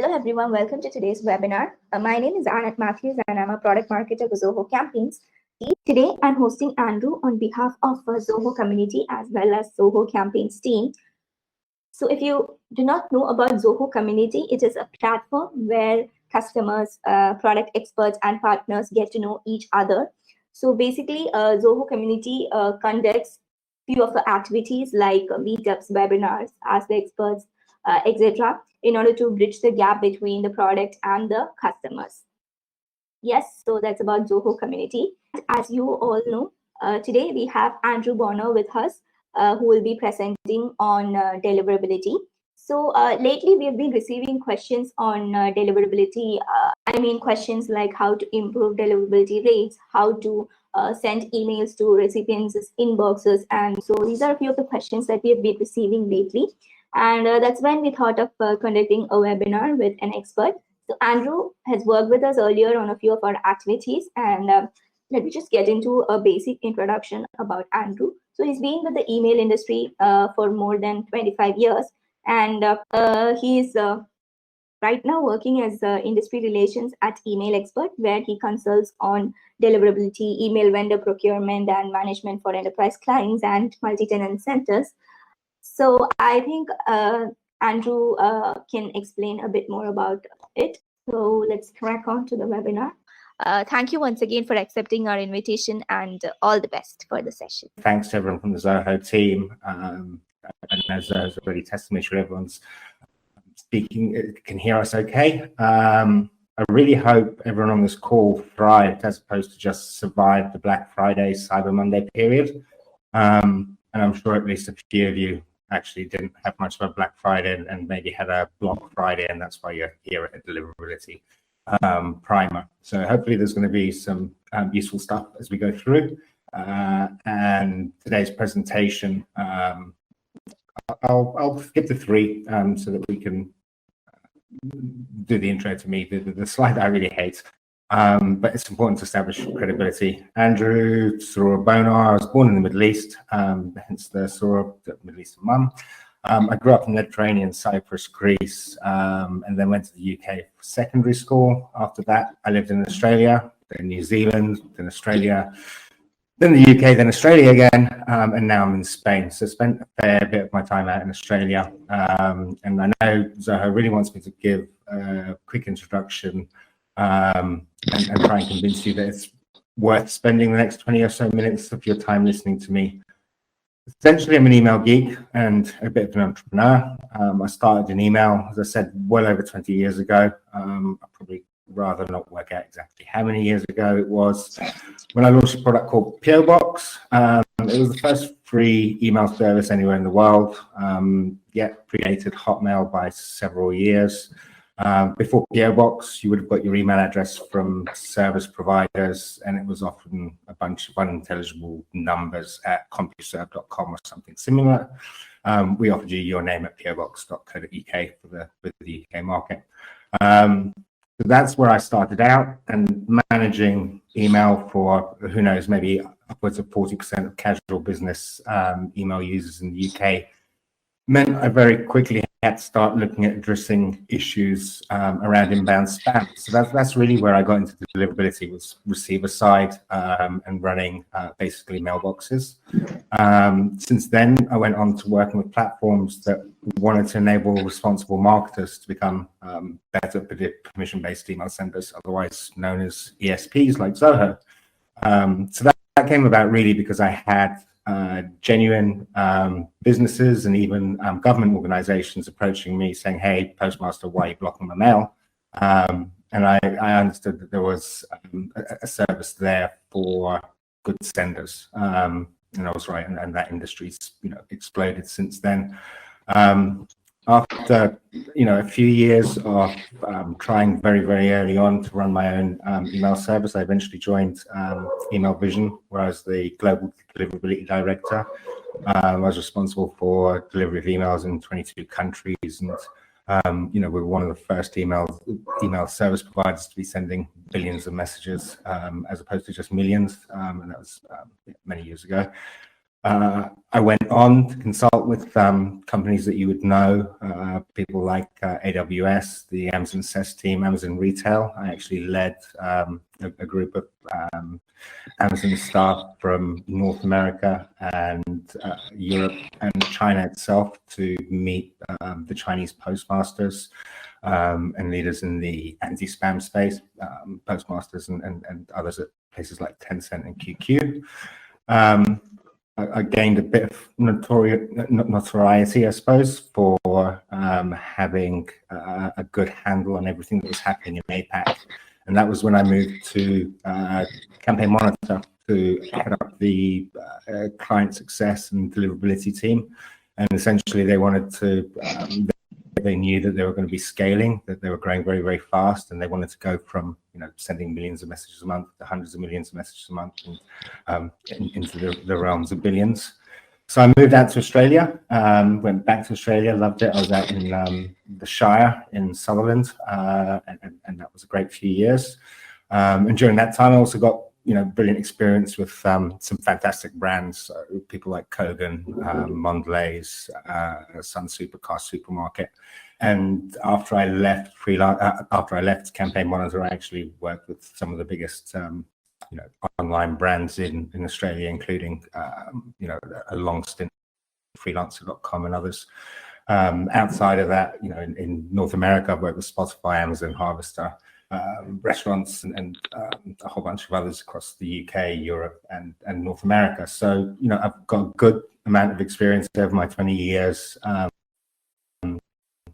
Hello everyone, welcome to today's webinar. My name is Anna Matthews and I'm a product marketer for Zoho Campaigns. Today I'm hosting Andrew on behalf of the Zoho community as well as Zoho Campaigns team. So if you do not know about Zoho community, it is a platform where customers, product experts and partners get to know each other. So basically Zoho community conducts few of the activities like meetups, webinars, ask the experts, etc., in order to bridge the gap between the product and the customers. Yes, so that's about Zoho community. As you all know, today we have Andrew Bonner with us, who will be presenting on deliverability. So lately we have been receiving questions on deliverability. Questions like how to improve deliverability rates, how to send emails to recipients' inboxes. And so these are a few of the questions that we have been receiving lately. And that's when we thought of conducting a webinar with an expert. So Andrew has worked with us earlier on a few of our activities, and let me just get into a basic introduction about Andrew. So he's been with the email industry for more than 25 years, and he's right now working as industry relations at Email Expert, where he consults on deliverability, email vendor procurement, and management for enterprise clients and multi-tenant centers. So I think Andrew can explain a bit more about it. So let's crack on to the webinar. Thank you once again for accepting our invitation, and all the best for the session. Thanks to everyone from the Zoho team. And as Zoho's already tested to make sure everyone's speaking, can hear us okay. I really hope everyone on this call thrived as opposed to just survive the Black Friday, Cyber Monday period. And I'm sure at least a few of you actually didn't have much of a Black Friday and maybe had a Block Friday, and that's why you're here at Deliverability Primer. So hopefully there's going to be some useful stuff as we go through. And today's presentation, I'll skip the three so that we can do the intro to me, the slide I really hate. But it's important to establish credibility. Andrew Surah Bonar, I was born in the Middle East, hence the Surah, the Middle Eastern mum. I grew up in the Mediterranean, Cyprus, Greece, and then went to the UK for secondary school. After that, I lived in Australia, then New Zealand, then Australia, then the UK, then Australia again, and now I'm in Spain. So spent a fair bit of my time out in Australia. And I know Zoho really wants me to give a quick introduction and try and convince you that it's worth spending the next 20 or so minutes of your time listening to me. Essentially, I'm an email geek and a bit of an entrepreneur. I started in email, as I said, well over 20 years ago. I'd probably rather not work out exactly how many years ago it was, when I launched a product called PO Box. It was the first free email service anywhere in the world, yet predated Hotmail by several years. Before PO Box, you would have got your email address from service providers, and it was often a bunch of unintelligible numbers at CompuServe.com or something similar. We offered you your name at pobox.co.uk for the UK market. So that's where I started out, and managing email for, who knows, maybe upwards of 40% of casual business email users in the UK meant I very quickly had to start looking at addressing issues around inbound spam. So that's really where I got into deliverability, was receiver side and running basically mailboxes. Since then, I went on to working with platforms that wanted to enable responsible marketers to become better permission-based email senders, otherwise known as ESPs like Zoho. So that came about really because I had genuine businesses and even government organizations approaching me saying, "Hey, Postmaster, why are you blocking my mail?" And I understood that there was a service there for good senders, and I was right, and that industry's exploded since then. After a few years of trying very, very early on to run my own email service, I eventually joined Email Vision, where I was the global deliverability director. I was responsible for delivery of emails in 22 countries, and we were one of the first email service providers to be sending billions of messages as opposed to just millions, and that was many years ago. I went on to consult with companies that you would know, people like AWS, the Amazon SES team, Amazon Retail. I actually led a group of Amazon staff from North America and Europe and China itself to meet the Chinese postmasters and leaders in the anti-spam space, postmasters and others at places like Tencent and QQ. I gained a bit of notoriety, I suppose, for having a good handle on everything that was happening in APAC. And that was when I moved to Campaign Monitor to head up the client success and deliverability team. And essentially they wanted to, they knew that they were going to be scaling, that they were growing very, very fast, and they wanted to go from, sending millions of messages a month to hundreds of millions of messages a month and into the realms of billions. So I moved out to Australia, went back to Australia, loved it. I was out in the Shire in Sutherland, and that was a great few years. And during that time, I also got brilliant experience with some fantastic brands, people like Kogan, Mondelez, Sun Supercar Supermarket. And after I left Campaign Monitor, I actually worked with some of the biggest online brands in Australia, including a long stint freelancer.com and others. Outside of that, in North America, I've worked with Spotify, Amazon, Harvester, restaurants and a whole bunch of others across the UK, Europe and North America. So, I've got a good amount of experience over my 20 years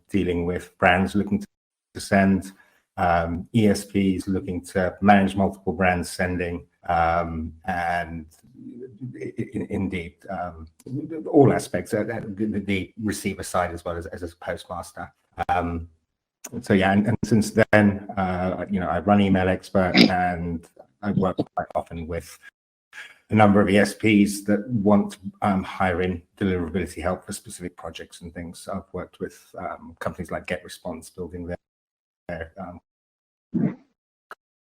dealing with brands looking to send, ESPs looking to manage multiple brands sending, and indeed all aspects, the receiver side as well as a postmaster. So yeah, and since then, I run Email Expert, and I work quite often with a number of ESPs that want to hire in deliverability help for specific projects and things. So I've worked with companies like GetResponse, building their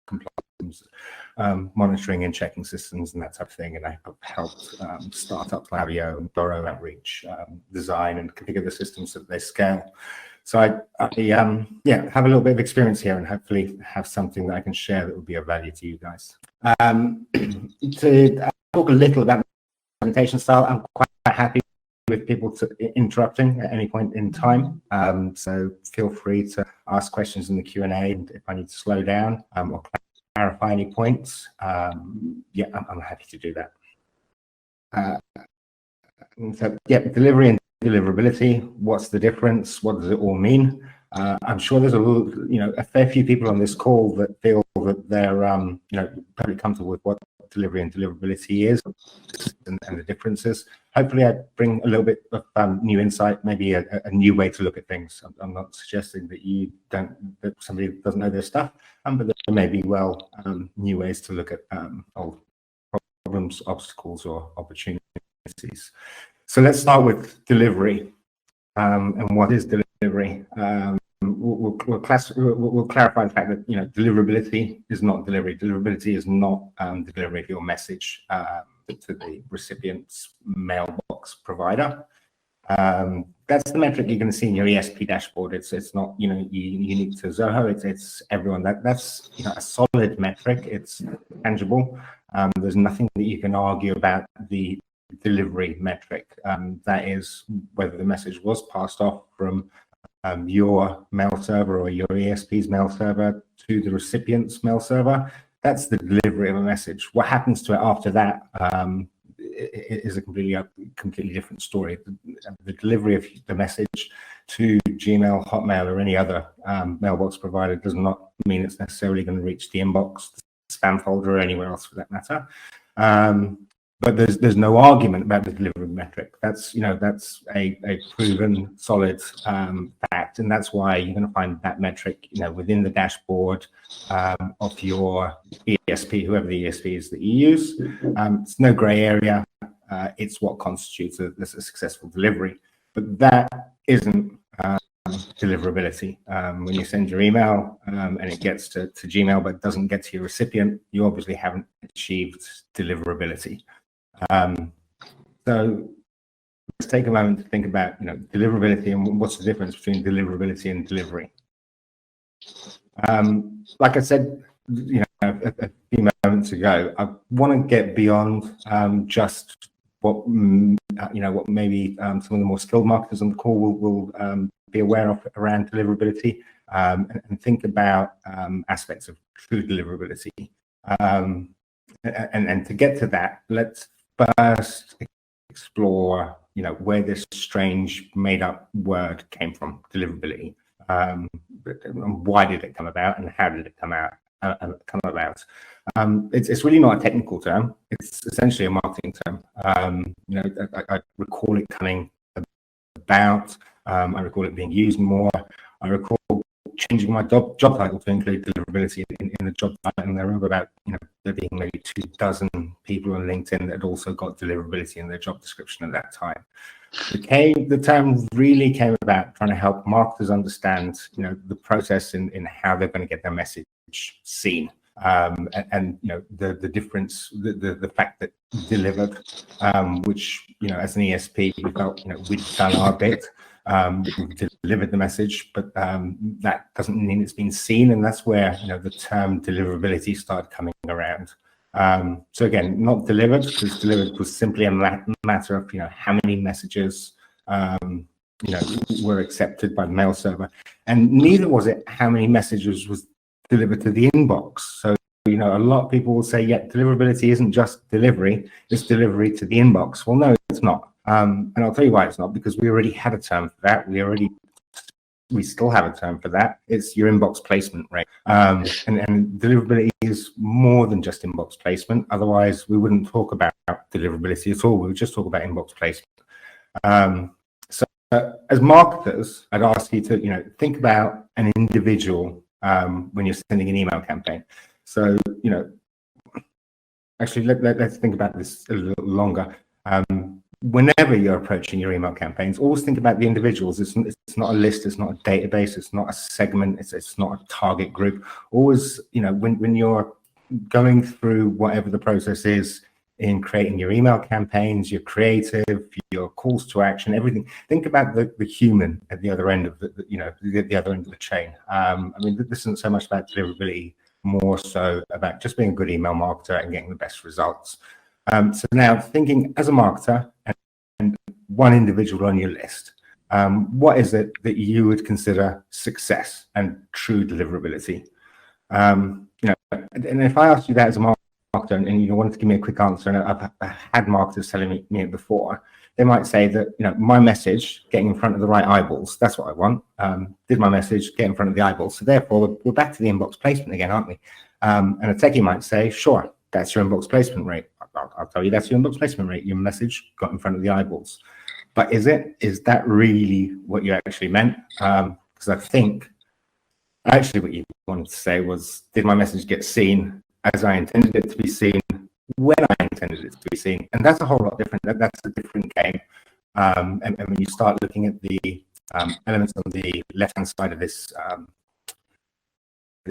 compliance, monitoring and checking systems and that type of thing. And I've helped startups like Avio and Doro Outreach design and configure the systems so that they scale. So I have a little bit of experience here, and hopefully have something that I can share that will be of value to you guys. To talk a little about the presentation style, I'm quite happy with people interrupting at any point in time. So feel free to ask questions in the Q&A, and if I need to slow down or clarify any points, I'm happy to do that. So delivery and deliverability, what's the difference? What does it all mean? I'm sure there's a fair few people on this call that feel that they're probably comfortable with what delivery and deliverability is and the differences. Hopefully I bring a little bit of new insight, maybe a new way to look at things. I'm not suggesting that that somebody doesn't know their stuff, but there may be new ways to look at old problems, obstacles or opportunities. So let's start with delivery and what is delivery. We'll clarify the fact that deliverability is not delivery. Deliverability is not the delivery of your message to the recipient's mailbox provider. That's the metric you're going to see in your ESP dashboard. It's not unique to Zoho. It's everyone. That's a solid metric. It's tangible. There's nothing that you can argue about the delivery metric. That is whether the message was passed off from your mail server or your ESP's mail server to the recipient's mail server. That's the delivery of a message. What happens to it after that is a completely different story. The delivery of the message to Gmail, Hotmail, or any other mailbox provider does not mean it's necessarily going to reach the inbox, the spam folder, or anywhere else for that matter. But there's no argument about the delivery metric. That's a proven solid fact, and that's why you're going to find that metric within the dashboard of your ESP, whoever the ESP is that you use. It's no gray area. It's what constitutes a successful delivery. But that isn't deliverability. When you send your email and it gets to Gmail but doesn't get to your recipient, you obviously haven't achieved deliverability. So let's take a moment to think about, deliverability and what's the difference between deliverability and delivery. Like I said, a few moments ago, I want to get beyond just what what maybe some of the more skilled marketers on the call will be aware of around deliverability, and think about aspects of true deliverability. And to get to that, let's first explore, where this strange made-up word came from, deliverability. Why did it come about, and how did it come about? It's really not a technical term. It's essentially a marketing term. I recall it coming about. I recall it being used more. I recall changing my job title to include deliverability in the job title, and I remember about there being maybe 24 people on LinkedIn that had also got deliverability in their job description at that time. The term really came about trying to help marketers understand the process in how they're going to get their message seen, and the difference, the fact that delivered, which as an ESP we felt we'd done our bit. We've delivered the message, but that doesn't mean it's been seen, and that's where the term deliverability started coming around. So again, not delivered, because delivered was simply a matter of how many messages were accepted by the mail server, and neither was it how many messages was delivered to the inbox. So a lot of people will say, yeah, deliverability isn't just delivery, it's delivery to the inbox. Well, no, it's not. And I'll tell you why it's not, because we already had a term for that. We still have a term for that. It's your inbox placement rate. And deliverability is more than just inbox placement. Otherwise, we wouldn't talk about deliverability at all. We would just talk about inbox placement. So as marketers, I'd ask you to think about an individual when you're sending an email campaign. So actually let's think about this a little longer. Whenever you're approaching your email campaigns, always think about the individuals. It's not a list, it's not a database, it's not a segment, it's not a target group. Always, when you're going through whatever the process is in creating your email campaigns, your creative, your calls to action, everything, think about the human at the other end of the other end of the chain. This isn't so much about deliverability, more so about just being a good email marketer and getting the best results. So now, thinking as a marketer and one individual on your list, what is it that you would consider success and true deliverability? And if I asked you that as a marketer, and you wanted to give me a quick answer, and I've had marketers telling me it before, they might say that my message getting in front of the right eyeballs, that's what I want. Did my message get in front of the eyeballs? So therefore, we're back to the inbox placement again, aren't we? And a techie might say, sure, that's your inbox placement rate. I'll tell you, that's your inbox placement rate. Your message got in front of the eyeballs. But is that really what you actually meant? Because I think actually what you wanted to say was, did my message get seen as I intended it to be seen, when I intended it to be seen? And that's a whole lot different. That's a different game. And when you start looking at the elements on the left-hand side of this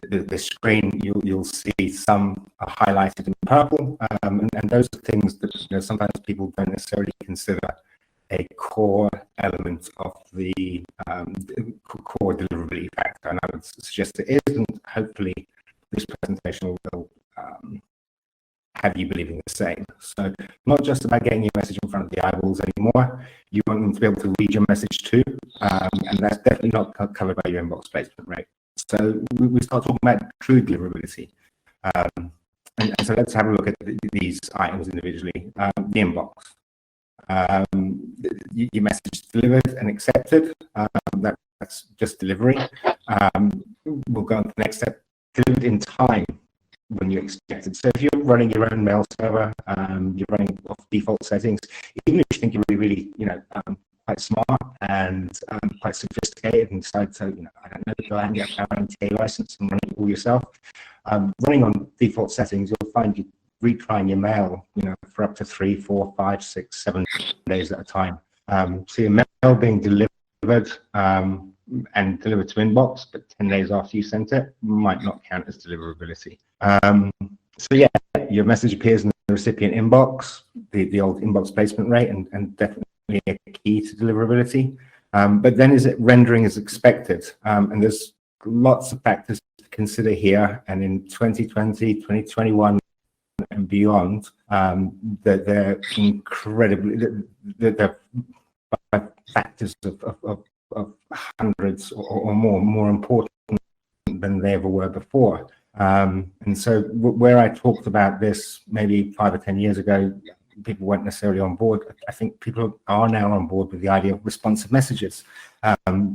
the screen, you'll see some are highlighted in purple, and those are things that sometimes people don't necessarily consider a core element of the core deliverability factor, and I would suggest it is, and hopefully this presentation will have you believing the same. So not just about getting your message in front of the eyeballs anymore, you want them to be able to read your message too, and that's definitely not covered by your inbox placement rate. So we start talking about true deliverability. And so let's have a look at these items individually. The inbox. Your message is delivered and accepted. That's just delivery. We'll go on to the next step. Delivered in time when you expected. So if you're running your own mail server, you're running off default settings, even if you think you're really quite smart and quite sophisticated, and decide to, I don't know, go out and get a MTA license and run it all yourself. Running on default settings, you'll find you retrying your mail, for up to 3, 4, 5, 6, 7 days at a time. So your mail being delivered and delivered to inbox, but 10 days after you sent it, might not count as deliverability. So yeah, your message appears in recipient inbox, the old inbox placement rate, and definitely a key to deliverability. But then is it rendering as expected? And there's lots of factors to consider here. And in 2020, 2021, and beyond, that they're incredibly, they're factors of hundreds or more important than they ever were before. And so where I talked about this maybe 5 or 10 years ago, people weren't necessarily on board. I think people are now on board with the idea of responsive messages.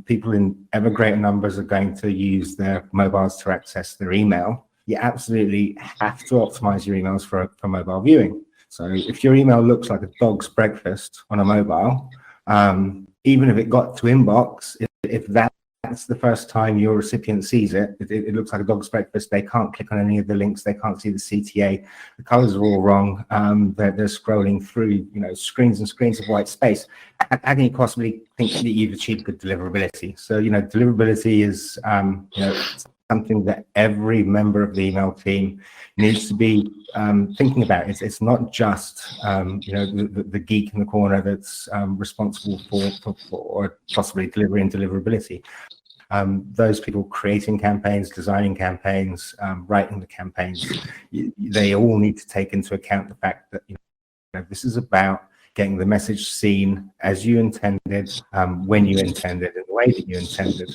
People in ever greater numbers are going to use their mobiles to access their email. You absolutely have to optimize your emails for mobile viewing. So if your email looks like a dog's breakfast on a mobile, even if it got to inbox, if that's the first time your recipient sees it, it looks like a dog's breakfast. They can't click on any of the links. They can't see the CTA. The colors are all wrong. They're scrolling through, screens and screens of white space. How can you possibly think that you've achieved good deliverability? So, deliverability is, something that every member of the email team needs to be thinking about. It's not just the geek in the corner that's responsible for possibly delivery and deliverability. Those people creating campaigns, designing campaigns, writing the campaigns, they all need to take into account the fact that this is about getting the message seen as you intended, when you intended, in the way that you intended.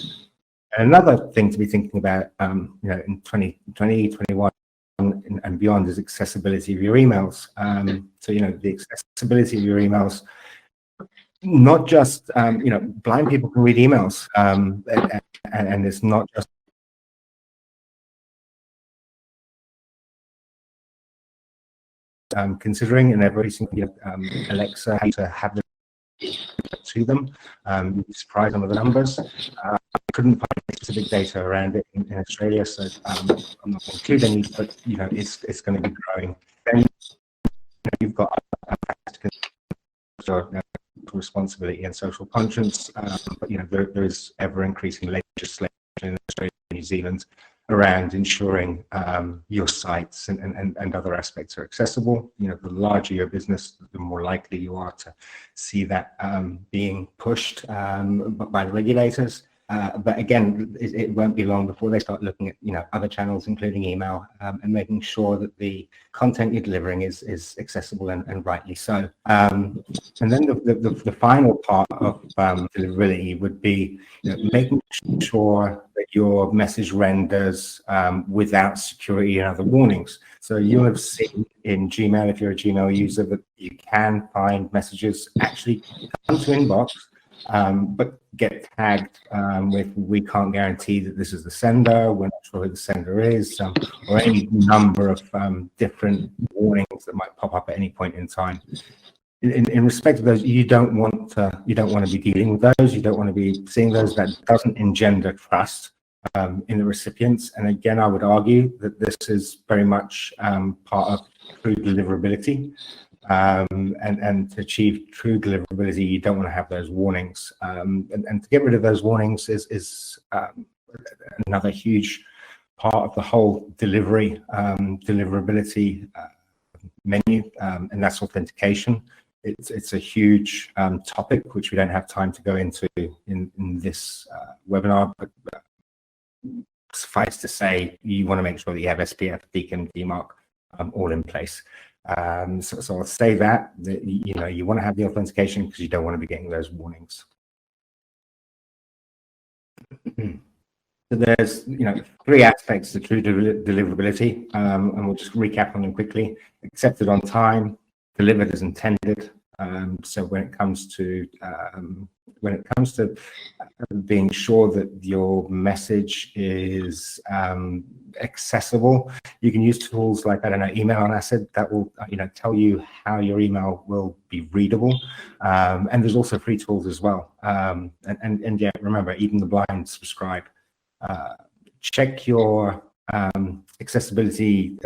And another thing to be thinking about, in 2020, 21 and beyond is accessibility of your emails. So, the accessibility of your emails, not just, blind people can read emails, and it's not just considering and every single Alexa to have the to them. You'd be surprised on the numbers. I couldn't find specific data around it in Australia, so I'm not going to include any, but it's going to be growing. Then you've got responsibility and social conscience, but there is ever increasing legislation in Australia and New Zealand around ensuring your sites and other aspects are accessible. The larger your business, the more likely you are to see that being pushed by the regulators. But again, it won't be long before they start looking at other channels, including email, and making sure that the content you're delivering is accessible and rightly so. And then the final part of deliverability would be making sure that your message renders without security and other warnings. So you'll have seen in Gmail, if you're a Gmail user, that you can find messages actually come to inbox, but get tagged with "we can't guarantee that this is the sender," "we're not sure who the sender is," or any number of different warnings that might pop up at any point in time. In respect of those, you don't want to be dealing with those. You don't want to be seeing those. That doesn't engender trust in the recipients. And again, I would argue that this is very much part of true deliverability. And to achieve true deliverability, you don't want to have those warnings. And to get rid of those warnings is another huge part of the whole deliverability menu, and that's authentication. It's a huge topic which we don't have time to go into in this webinar, but suffice to say, you want to make sure that you have SPF, Beacon, DMARC all in place. So I'll say that you want to have the authentication because you don't want to be getting those warnings. So there's three aspects to true deliverability, and we'll just recap on them quickly. Accepted on time, delivered as intended. So when it comes to being sure that your message is accessible, you can use tools like, Email on Acid that will tell you how your email will be readable, and there's also free tools as well. And yeah, remember, even the blind subscribe. Check your accessibility.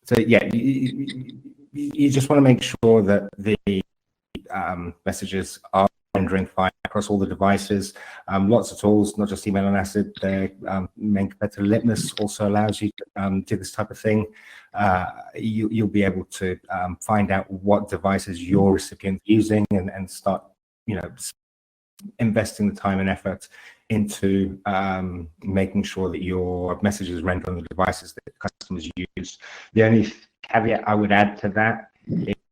So yeah, you just want to make sure that the messages are rendering rendering fine across all the devices. Lots of tools, not just email and acid. Their main competitor Litmus also allows you to do this type of thing. You'll be able to find out what devices your recipient using and start, investing the time and effort into making sure that your messages render on the devices that customers use. The only caveat I would add to that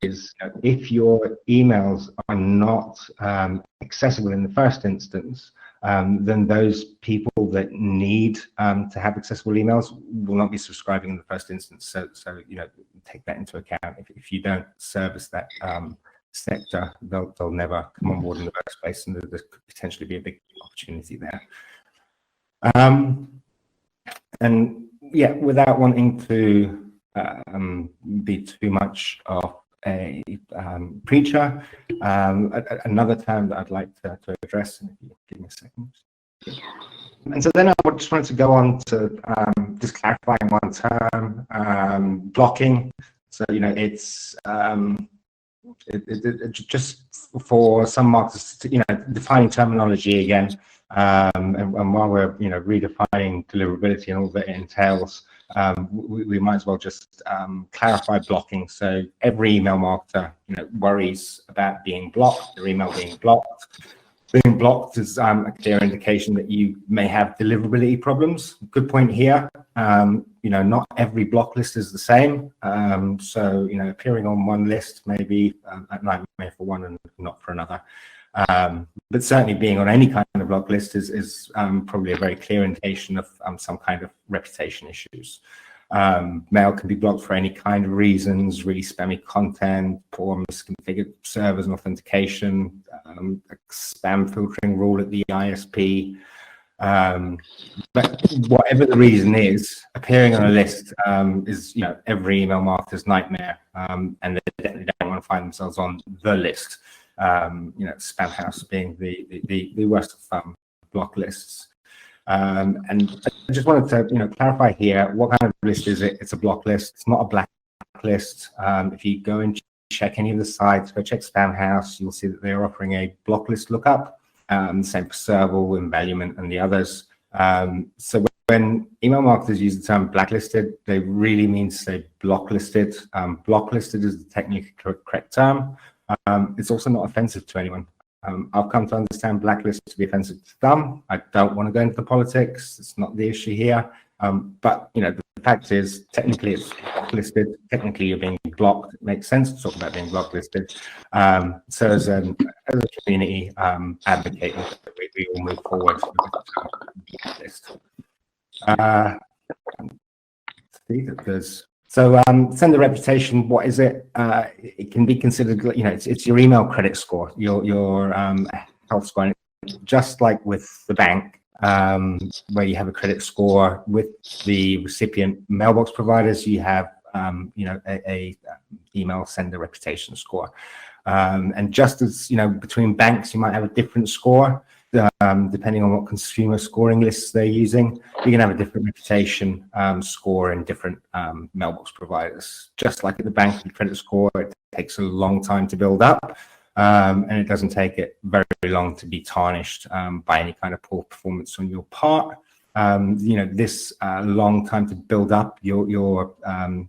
is if your emails are not accessible in the first instance, then those people that need to have accessible emails will not be subscribing in the first instance. So take that into account. If you don't service that sector, they'll never come on board in the first place, and there could potentially be a big opportunity there. And yeah, without wanting to be too much of a preacher, another term that I'd like to address, and if you give me a second. And so then I just wanted to go on to just clarifying one term, blocking. So it's just for some marketers, defining terminology again, and while we're redefining deliverability and all that it entails, we might as well just clarify blocking. So every email marketer worries about being blocked, their email being blocked. Being blocked is a clear indication that you may have deliverability problems. Good point here. Not every block list is the same. So appearing on one list may be a nightmare for one and not for another. But certainly being on any kind of block list is probably a very clear indication of some kind of reputation issues. Mail can be blocked for any kind of reasons: really spammy content, poor misconfigured servers and authentication, a spam filtering rule at the ISP. But whatever the reason is, appearing on a list is every email marketer's nightmare, and they definitely don't want to find themselves on the list. Spam house being the worst of block lists. And I just wanted to clarify here, what kind of list is it? It's a block list. It's not a blacklist. If you go and check any of the sites, go check Spam House, you'll see that they're offering a block list lookup. Same for Serval, Embezzlement, and the others. So when email marketers use the term blacklisted, they really mean to say blocklisted. Blocklisted is the technically correct term. It's also not offensive to anyone. I've come to understand blacklist to be offensive to some. I don't want to go into the politics. It's not the issue here. But the fact is, technically it's blocklisted. Technically you're being blocked. It makes sense to talk about being blocklisted. So as a community, advocating that we all move forward with the blacklist. See that there's. So sender reputation, what is it? It can be considered, it's your email credit score, your health score. Just like with the bank, where you have a credit score, with the recipient mailbox providers, you have a email sender reputation score. And just as between banks, you might have a different score. Depending on what consumer scoring lists they're using, you can have a different reputation score in different mailbox providers. Just like at the bank and credit score, it takes a long time to build up, and it doesn't take it very long to be tarnished by any kind of poor performance on your part. This long time to build up your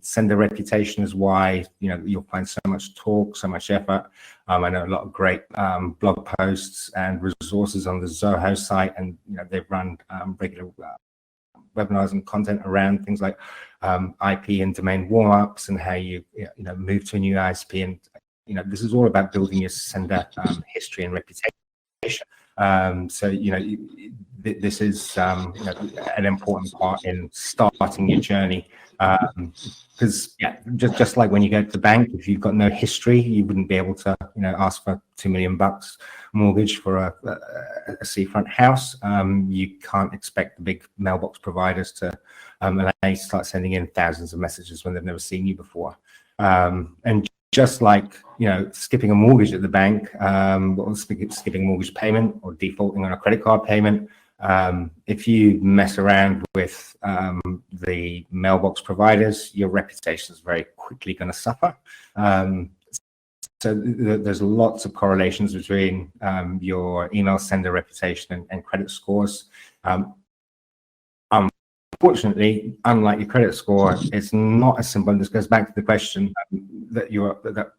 sender reputation is why you'll find so much talk, so much effort. I know a lot of great blog posts and resources on the Zoho site, and they've run regular webinars and content around things like IP and domain warm-ups and how you move to a new ISP. And this is all about building your sender history and reputation. So this is an important part in starting your journey, because just like when you go to the bank, if you've got no history, you wouldn't be able to ask for $2 million mortgage for a seafront house. You can't expect the big mailbox providers to allow you to start sending in thousands of messages when they've never seen you before. And just like skipping a mortgage at the bank, or skipping a mortgage payment or defaulting on a credit card payment, if you mess around with the mailbox providers, your reputation is very quickly going to suffer. So there's lots of correlations between your email sender reputation and credit scores. Unfortunately, unlike your credit score, it's not as simple. And this goes back to the question that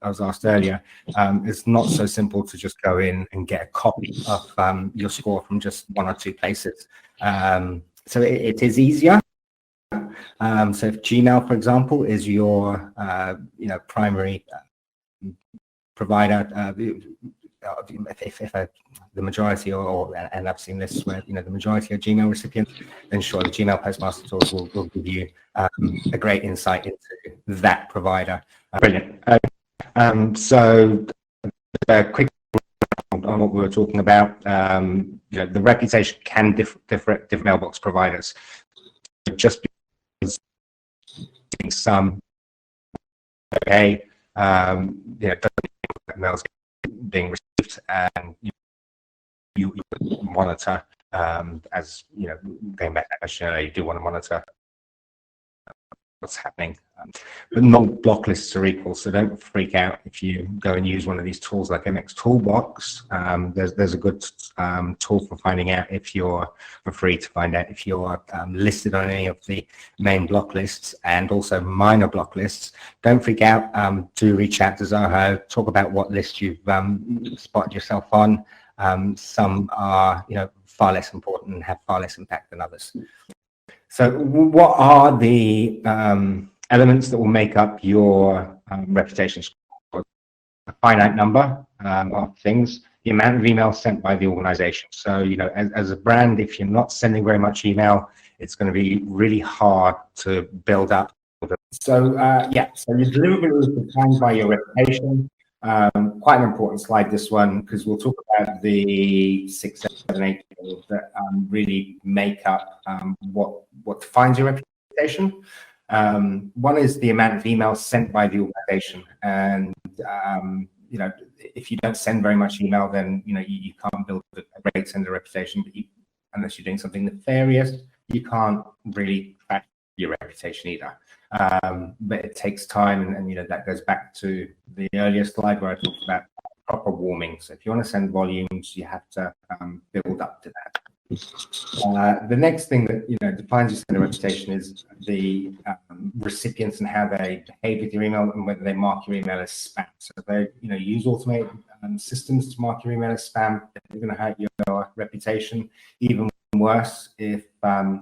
I was asked earlier. It's not so simple to just go in and get a copy of your score from just one or two places. So it is easier. So if Gmail, for example, is your primary provider, if the majority, and I've seen this where the majority are Gmail recipients, then sure, the Gmail Postmaster tools will give you a great insight into that provider. Brilliant. So quick on what we were talking about. The reputation can differ mailbox providers. Just because some okay, mails being received, and you monitor as going back to that question, you do want to monitor what's happening, but not block lists are equal, so don't freak out if you go and use one of these tools like MX Toolbox. There's a good tool for finding out if you're for free to find out if you're listed on any of the main block lists and also minor block lists. Don't freak out. Do reach out to Zoho, talk about what list you've spotted yourself on. Some are far less important and have far less impact than others. So what are the elements that will make up your reputation score? A finite number of things, the amount of emails sent by the organization. So, as a brand, if you're not sending very much email, it's going to be really hard to build up. So, so your deliverability is defined by your reputation. Quite an important slide, this one, because we'll talk about the 6, 7, 8 things that really make up what defines your reputation. One is the amount of emails sent by the organization, and if you don't send very much email, then you can't build a great sender reputation. But unless you're doing something nefarious, you can't really track your reputation either. But it takes time, and that goes back to the earlier slide where I talked about proper warming. So if you want to send volumes, you have to build up to that. The next thing that defines your sender reputation is the recipients and how they behave with your email and whether they mark your email as spam. So if they use automated systems to mark your email as spam, they're going to hurt your reputation. Even worse if a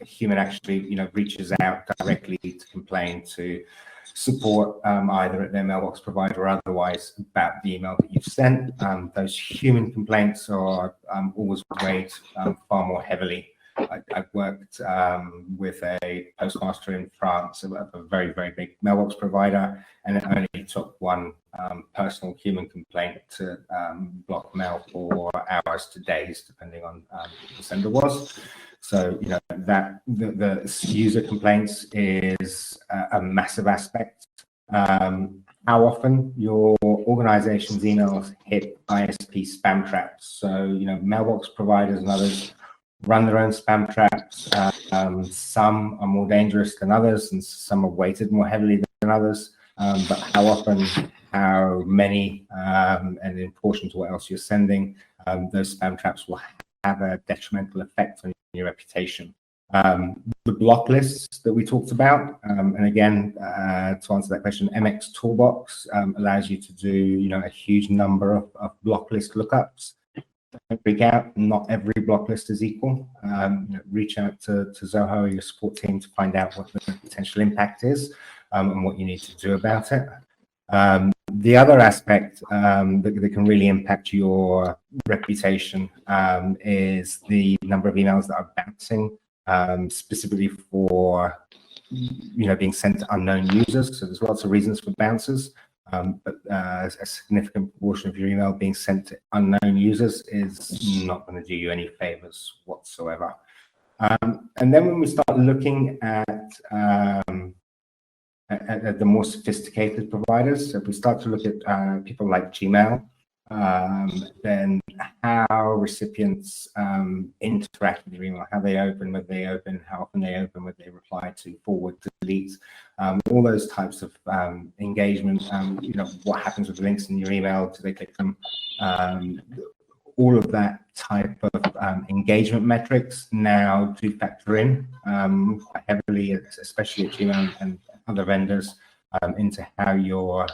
human actually reaches out directly to complain to support either at their mailbox provider or otherwise about the email that you've sent. Those human complaints are always weighed far more heavily. I've worked with a postmaster in France, a very, very big mailbox provider, and it only took one personal human complaint to block mail for hours to days, depending on who the sender was. So, that the user complaints is a massive aspect. How often your organization's emails hit ISP spam traps. So, mailbox providers and others run their own spam traps. Some are more dangerous than others, and some are weighted more heavily than others. But how often, how many, and in proportion to what else you're sending, those spam traps will have a detrimental effect on your reputation. The block lists that we talked about, and again, to answer that question, MX Toolbox allows you to do, a huge number of block list lookups. Don't freak out, not every block list is equal. Reach out to Zoho or your support team to find out what the potential impact is and what you need to do about it. The other aspect that can really impact your reputation is the number of emails that are bouncing, specifically for being sent to unknown users. So there's lots of reasons for bounces, but a significant proportion of your email being sent to unknown users is not going to do you any favors whatsoever. And then when we start looking at the more sophisticated providers, so if we start to look at people like Gmail, then how recipients interact with your email, how they open, whether they open, how often they open, whether they reply to, forward, delete, all those types of engagement, what happens with the links in your email, do they click them, all of that type of engagement metrics now do factor in quite heavily, especially at Gmail and other vendors, into how your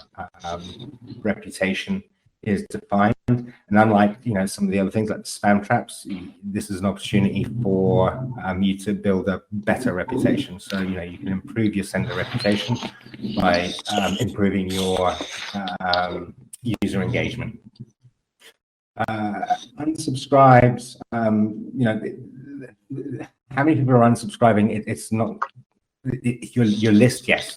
reputation is defined. And unlike some of the other things like spam traps, this is an opportunity for you to build a better reputation. So you can improve your sender reputation by improving your user engagement. Unsubscribes, how many people are unsubscribing? It's not your list. Yes,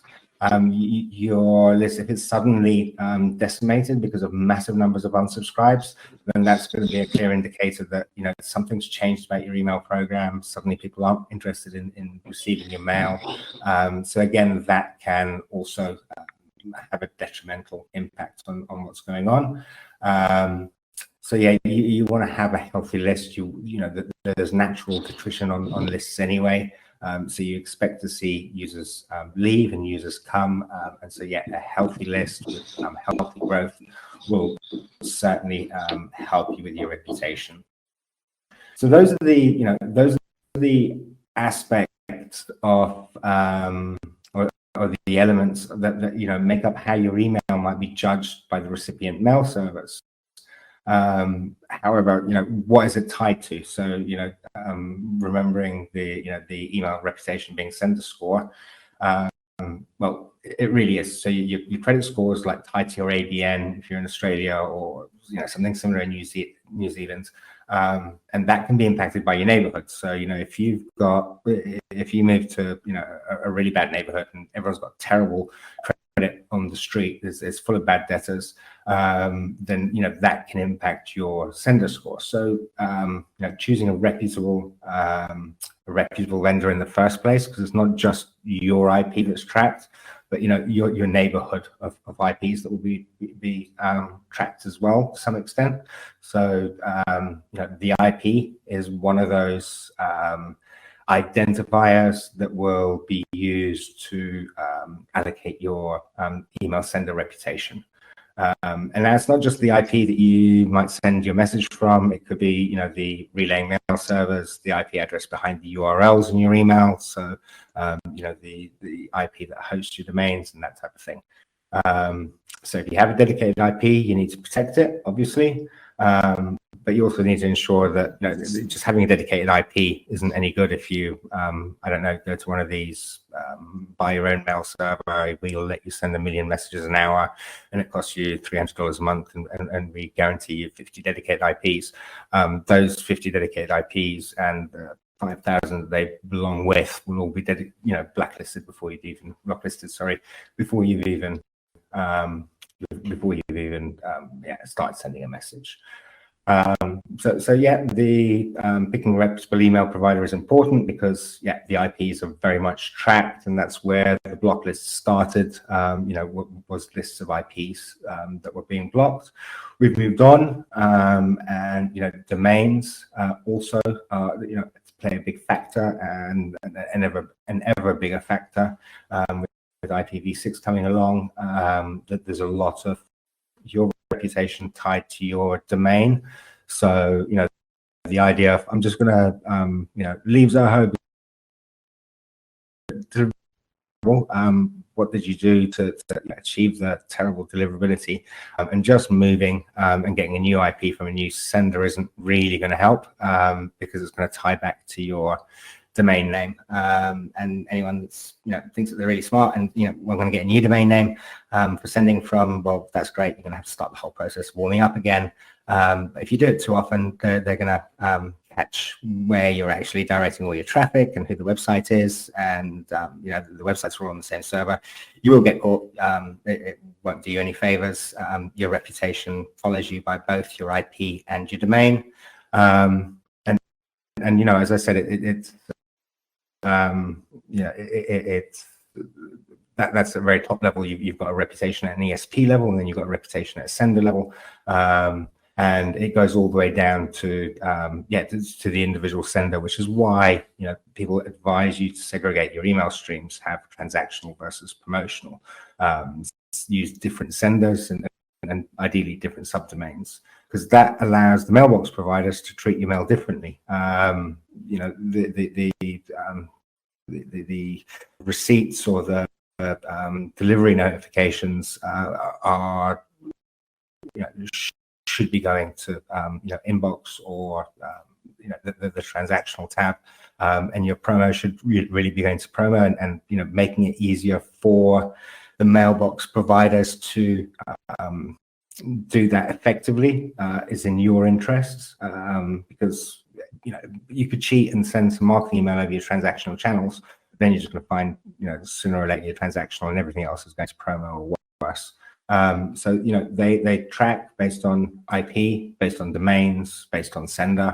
your list, if it's suddenly decimated because of massive numbers of unsubscribes, then that's going to be a clear indicator that something's changed about your email program. Suddenly people aren't interested in receiving your mail. So again, that can also have a detrimental impact on what's going on. So yeah, you want to have a healthy list. There's natural attrition on lists anyway. So you expect to see users leave and users come, and so yeah, a healthy list with healthy growth will certainly help you with your reputation. So those are the aspects of or the elements that make up how your email might be judged by the recipient mail servers. However, what is it tied to? So, remembering the email reputation being sender score, well, it really is. So your credit score is like tied to your ABN if you're in Australia, or something similar in New Zealand, and that can be impacted by your neighborhood. So if you move to a really bad neighborhood and everyone's got terrible credit on the street, is full of bad debtors, then that can impact your sender score. So choosing a reputable vendor in the first place, because it's not just your IP that's tracked, but your neighborhood of IPs that will be tracked as well to some extent. So the IP is one of those identifiers that will be used to allocate your email sender reputation. And that's not just the IP that you might send your message from. It could be, the relaying mail servers, the IP address behind the URLs in your email. So, the IP that hosts your domains and that type of thing. So if you have a dedicated IP, you need to protect it, obviously. But you also need to ensure that just having a dedicated IP isn't any good if you, I don't know, go to one of these buy your own mail server. We'll let you send 1 million messages an hour, and it costs you $300 a month, and we guarantee you 50 dedicated IPs. Those 50 dedicated IPs and 5,000 that they belong with will all be blacklisted before you've even start sending a message. So yeah, the picking a reputable email provider is important because the IPs are very much tracked, and that's where the block list started. Was lists of IPs that were being blocked. We've moved on, and domains also play a big factor, and an ever bigger factor with IPv6 coming along. That there's a lot of your reputation tied to your domain. So the idea of I'm just gonna leave Zoho, what did you do to achieve the terrible deliverability? And just moving and getting a new IP from a new sender isn't really going to help, because it's going to tie back to your domain name. And anyone that's thinks that they're really smart and we're going to get a new domain name for sending from, well, that's great. You're going to have to start the whole process of warming up again. But if you do it too often, they're going to catch where you're actually directing all your traffic and who the website is, and the websites are all on the same server. You will get caught. It won't do you any favors. Your reputation follows you by both your IP and your domain. And as I said, that's at very top level. You've got a reputation at an ESP level, and then you've got a reputation at a sender level. And it goes all the way down to to the individual sender, which is why people advise you to segregate your email streams, have transactional versus promotional, use different senders and ideally different subdomains, because that allows the mailbox providers to treat your mail differently. The receipts or the delivery notifications are should be going to inbox or the transactional tab, and your promo should really be going to promo, and making it easier for the mailbox providers to do that effectively is in your interests, because you could cheat and send some marketing email over your transactional channels, then you're just going to find sooner or later your transactional and everything else is going to promo or worse. So they track based on IP, based on domains, based on sender.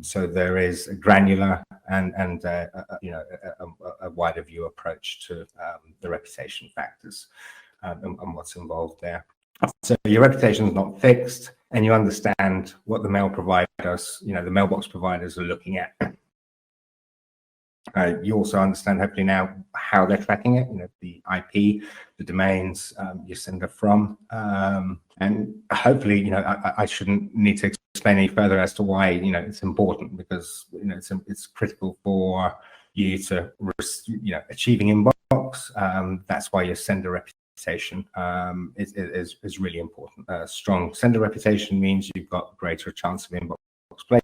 So there is a granular and a wider view approach to the reputation factors and what's involved there. So your reputation is not fixed, and you understand what the mail providers, the mailbox providers are looking at. You also understand hopefully now how they're tracking it, the IP, the domains, you send it from, and hopefully, I shouldn't need to explain any further as to why, it's important, because, it's critical for you to, achieving inbox. That's why your sender reputation is really important. Strong sender reputation means you've got greater chance of inbox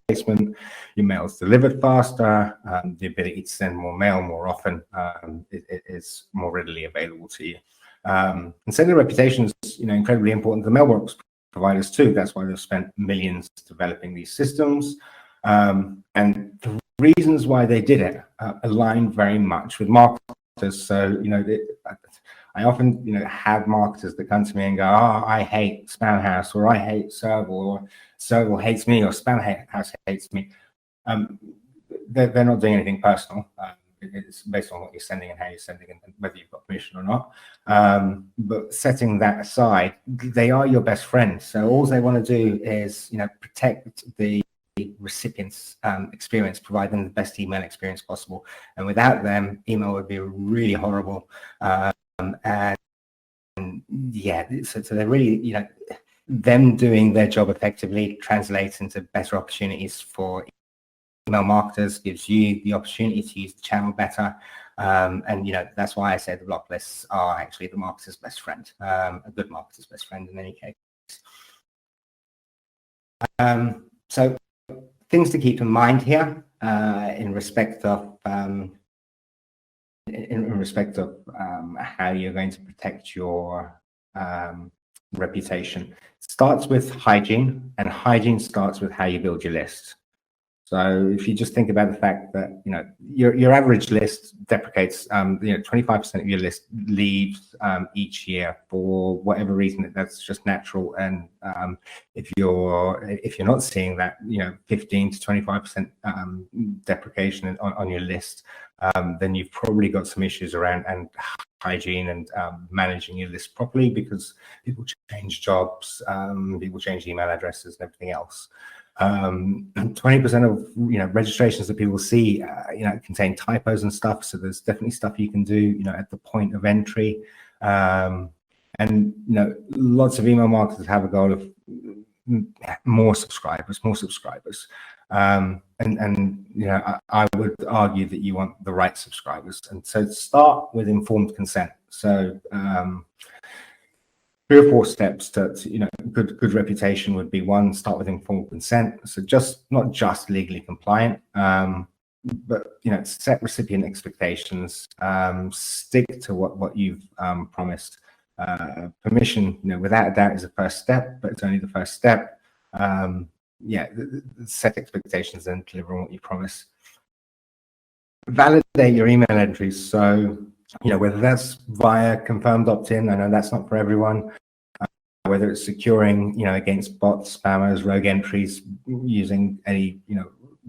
placement, your mail is delivered faster, the ability to send more mail more often is more readily available to you. And sender reputation is incredibly important to the mailbox providers too. That's why they've spent millions developing these systems. And the reasons why they did it align very much with marketers. So I often have marketers that come to me and go, oh, I hate Spamhaus, or I hate Serval, or Serval hates me, or Spamhaus hates me. They're not doing anything personal. It's based on what you're sending and how you're sending and whether you've got permission or not. But setting that aside, they are your best friends. So all they want to do is protect the recipient's experience, provide them the best email experience possible. And without them, email would be really horrible. And yeah, so they're really, them doing their job effectively translates into better opportunities for email marketers, gives you the opportunity to use the channel better. And that's why I say the block lists are actually the marketer's best friend, a good marketer's best friend in any case. So things to keep in mind here in respect of how you're going to protect your reputation. It starts with hygiene, and hygiene starts with how you build your list. So if you just think about the fact that your average list deprecates, 25% of your list leaves each year for whatever reason. That's just natural. And if you're not seeing that 15 to 25% deprecation on your list, then you've probably got some issues around and hygiene and managing your list properly, because people change jobs, people change email addresses and everything else. 20% of registrations that people see contain typos and stuff, so there's definitely stuff you can do at the point of entry. And lots of email marketers have a goal of more subscribers. And I would argue that you want the right subscribers, and so start with informed consent. So 3 or 4 steps to good reputation would be: 1, start with informed consent. So not just legally compliant, but set recipient expectations, stick to what you've promised. Permission, without a doubt, is the first step, but it's only the first step. Set expectations and deliver on what you promise. Validate your email entries. So whether that's via confirmed opt-in, I know that's not for everyone, whether it's securing, against bots, spammers, rogue entries, using any,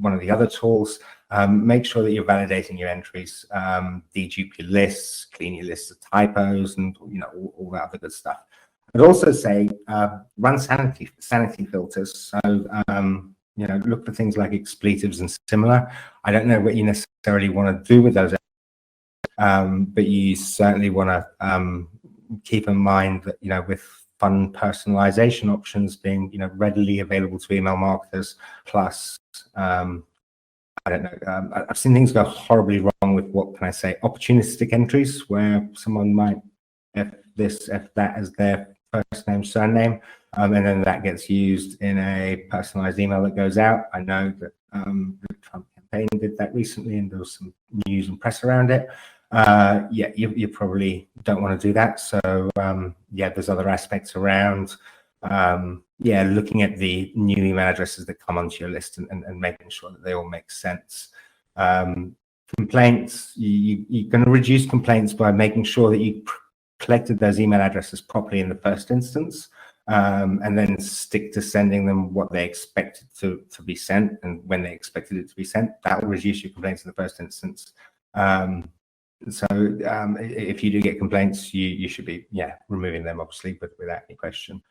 one of the other tools, Make sure that you're validating your entries, dedupe your lists, clean your lists of typos, and all that other good stuff. I'd also say run sanity filters. So look for things like expletives and similar. I don't know what you necessarily want to do with those, but you certainly want to keep in mind that with fun personalization options being readily available to email marketers, plus I don't know. I've seen things go horribly wrong with, what can I say, opportunistic entries, where someone might F this, F that as their first name, surname, and then that gets used in a personalized email that goes out. I know that the Trump campaign did that recently, and there was some news and press around it. Yeah, you probably don't want to do that. So yeah, there's other aspects around yeah, looking at the new email addresses that come onto your list and making sure that they all make sense. Complaints, you're going to reduce complaints by making sure that you collected those email addresses properly in the first instance, and then stick to sending them what they expected to be sent and when they expected it to be sent. That will reduce your complaints in the first instance. So if you do get complaints, you should be removing them, obviously, but without any question.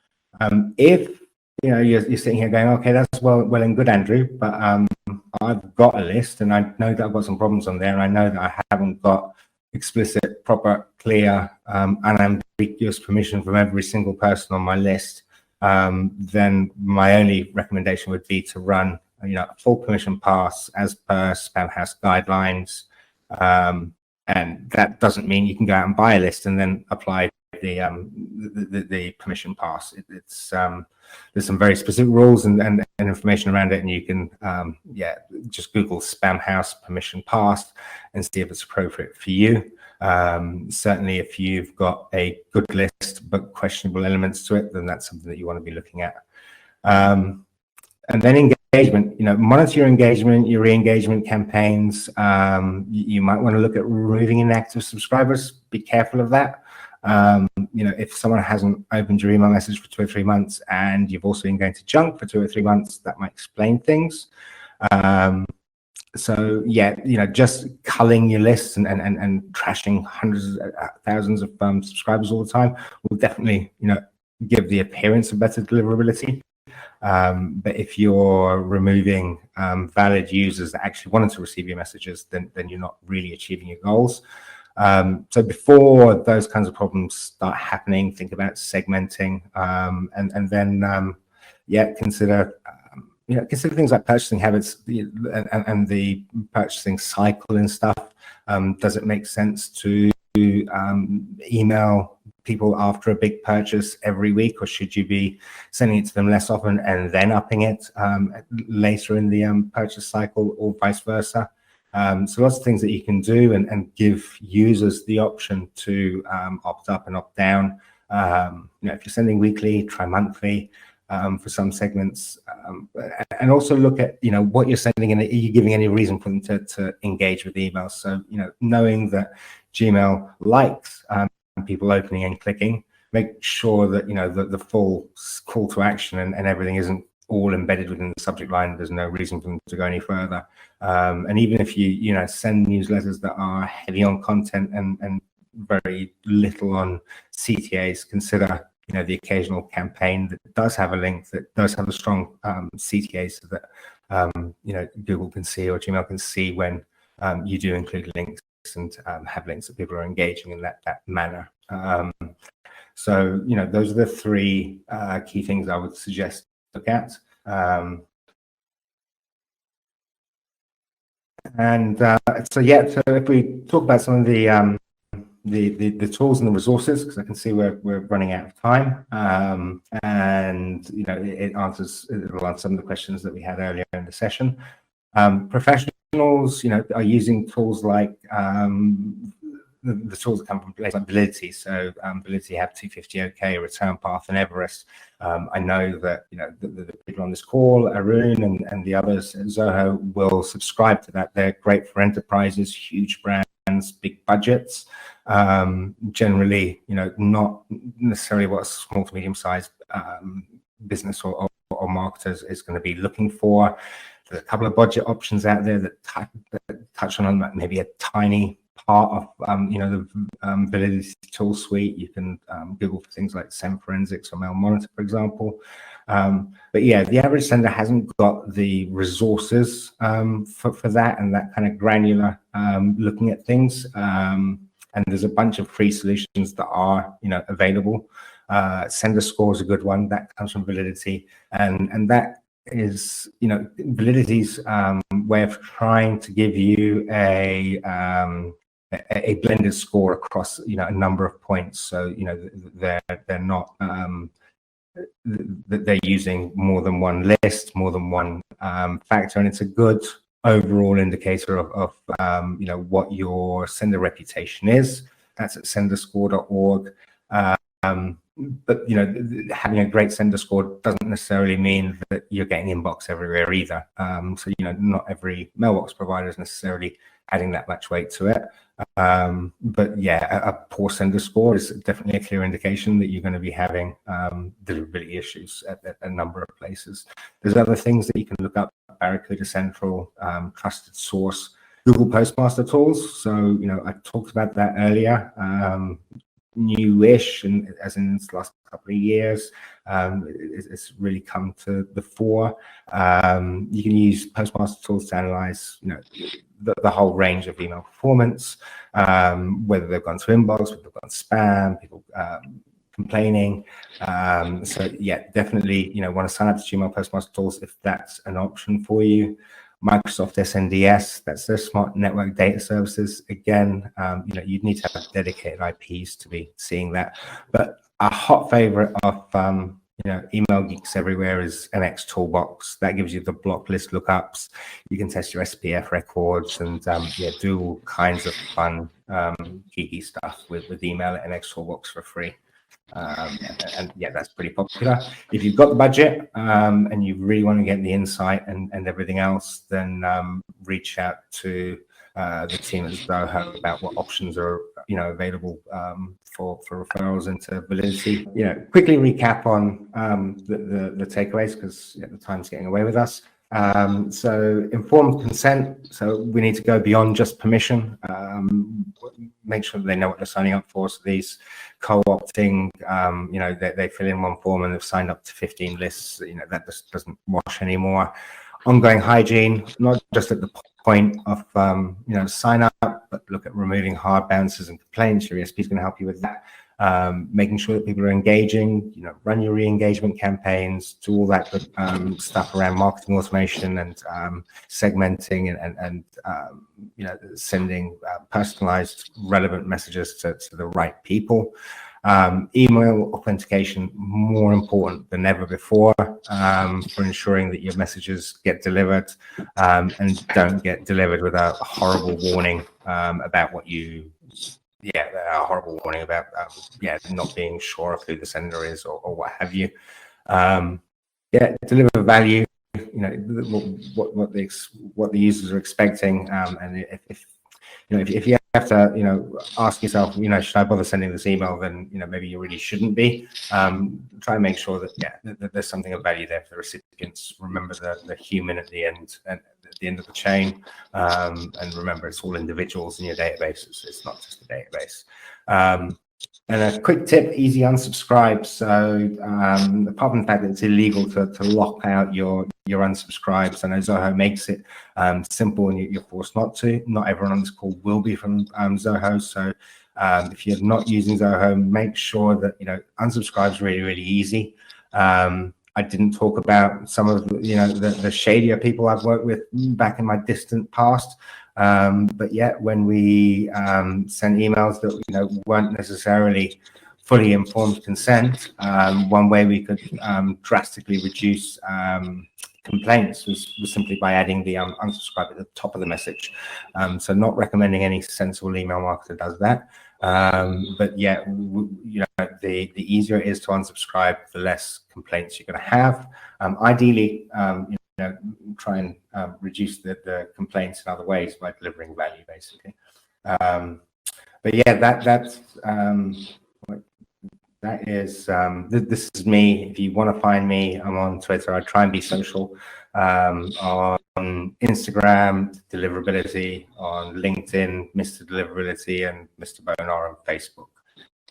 If you're sitting here going, okay, that's well and good, Andrew, but I've got a list and I know that I've got some problems on there, and I know that I haven't got explicit, proper, clear, unambiguous permission from every single person on my list, then my only recommendation would be to run a full permission pass as per Spamhaus guidelines. And that doesn't mean you can go out and buy a list and then apply the permission pass. There's some very specific rules and information around it, and you can just Google Spamhaus permission pass and see if it's appropriate for you. Certainly, if you've got a good list but questionable elements to it, then that's something that you want to be looking at. And then engagement, monitor your engagement, your re-engagement campaigns. You might want to look at removing inactive subscribers. Be careful of that. If someone hasn't opened your email message for 2 or 3 months and you've also been going to junk for 2 or 3 months, that might explain things. So yeah, just culling your lists and trashing hundreds of thousands of subscribers all the time will definitely give the appearance of better deliverability. But if you're removing valid users that actually wanted to receive your messages, then you're not really achieving your goals. So before those kinds of problems start happening, think about segmenting, and then consider things like purchasing habits and the purchasing cycle and stuff. Does it make sense to email people after a big purchase every week, or should you be sending it to them less often and then upping it later in the purchase cycle, or vice versa? So lots of things that you can do and give users the option to opt up and opt down. If you're sending weekly, try monthly for some segments, and also look at what you're sending and are you giving any reason for them to engage with the emails. So knowing that Gmail likes people opening and clicking, make sure that the full call to action and everything isn't all embedded within the subject line. There's no reason for them to go any further. And even if you send newsletters that are heavy on content and very little on CTAs, consider the occasional campaign that does have a link, that does have a strong CTA, so that Google can see or Gmail can see when you do include links and have links that people are engaging in that manner. So those are the 3 key things I would suggest to look at. So if we talk about some of the tools and the resources, because I can see we're running out of time, and it'll answer some of the questions that we had earlier in the session. Professionals are using tools like the tools that come from places like Validity. So Validity have 250 OK, Return Path, and Everest. I know that the people on this call, Arun and the others at Zoho, will subscribe to that. They're great for enterprises, huge brands, big budgets. Generally, not necessarily what a small to medium-sized business or marketers is going to be looking for. There's a couple of budget options out there that touch on maybe a tiny part of the validity tool suite. You can Google for things like SEM Forensics or Mail Monitor, for example. But yeah, the average sender hasn't got the resources for that and that kind of granular looking at things. And there's a bunch of free solutions that are available. Sender Score is a good one that comes from Validity, and that is Validity's way of trying to give you a blended score across a number of points. So they're not that they're using more than one list, more than one factor, and it's a good overall indicator of what your sender reputation is. That's at senderscore.org. But having a great sender score doesn't necessarily mean that you're getting inbox everywhere either. So not every mailbox provider is necessarily adding that much weight to it. But yeah, a poor sender score is definitely a clear indication that you're going to be having deliverability issues at a number of places. There's other things that you can look up: Barracuda Central, Trusted Source, Google Postmaster tools. So I talked about that earlier. Newish, and as in the last couple of years, it's really come to the fore. You can use Postmaster tools to analyze, the whole range of email performance, whether they've gone to inbox, whether they've gone spam, people complaining. So yeah, definitely, want to sign up to Gmail Postmaster tools if that's an option for you. Microsoft SNDS, that's their smart network data services. Again, you'd need to have dedicated IPs to be seeing that. But a hot favorite of email geeks everywhere is NX Toolbox. That gives you the block list lookups. You can test your SPF records and do all kinds of fun geeky stuff with email at NX Toolbox for free. And yeah, that's pretty popular. If you've got the budget and you really want to get the insight and everything else, then reach out to the team at Zoho about what options are available for referrals into Validity. Quickly recap on the takeaways, because the time's getting away with us. So informed consent. So we need to go beyond just permission. Make sure that they know what they're signing up for. So these co-opting, they fill in one form and they've signed up to 15 lists. That just doesn't wash anymore. Ongoing hygiene, not just at the point of sign up, but look at removing hard bounces and complaints. Your ESP is going to help you with that. Making sure that people are engaging, run your re-engagement campaigns, do all that good stuff around marketing automation and segmenting and sending personalized, relevant messages to the right people. Email authentication, more important than ever before, for ensuring that your messages get delivered and don't get delivered with a horrible warning about what you a horrible warning about not being sure of who the sender is or what have you. Deliver value, what the users are expecting, and if you have to ask yourself, should I bother sending this email, then maybe you really shouldn't be. Try and make sure that there's something of value there for the recipients. Remember the human at the end and at the end of the chain, and remember it's all individuals in your database. It's not just a database. And a quick tip: easy unsubscribe. So apart from the fact that it's illegal to lock out your unsubscribes, I know Zoho makes it simple and you're forced not to. Not everyone on this call will be from Zoho. So if you're not using Zoho, make sure that unsubscribe is really, really easy. I didn't talk about some of the shadier people I've worked with back in my distant past. But yet when we send emails that weren't necessarily fully informed consent, one way we could drastically reduce complaints was simply by adding the unsubscribe at the top of the message. So not recommending any sensible email marketer does that. But yeah, the easier it is to unsubscribe, the less complaints you're going to have. Ideally, try and reduce the complaints in other ways by delivering value, basically. But yeah, that is this is me. If you want to find me, I'm on Twitter. I try and be social. on Instagram, Deliverability, on LinkedIn, Mr. Deliverability, and Mr. Bonar on Facebook.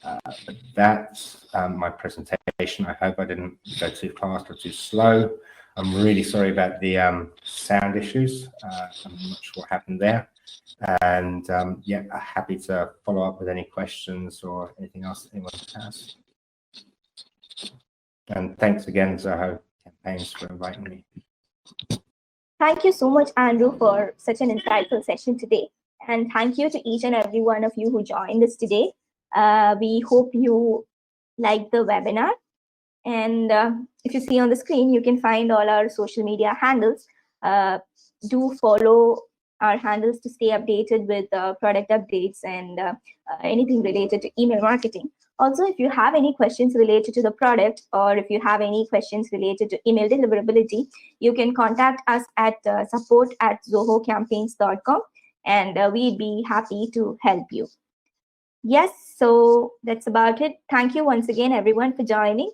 But that's my presentation. I hope I didn't go too fast or too slow. I'm really sorry about the sound issues. I'm not sure what happened there. And yeah, happy to follow up with any questions or anything else that anyone has. And thanks again, Zoho Campaigns, for inviting me. Thank you so much, Andrew, for such an insightful session today. And thank you to each and every one of you who joined us today. We hope you liked the webinar. And if you see on the screen, you can find all our social media handles. Do follow our handles to stay updated with product updates and anything related to email marketing. Also, if you have any questions related to the product, or if you have any questions related to email deliverability, you can contact us at support@zohocampaigns.com, and we'd be happy to help you. Yes, so that's about it. Thank you once again, everyone, for joining.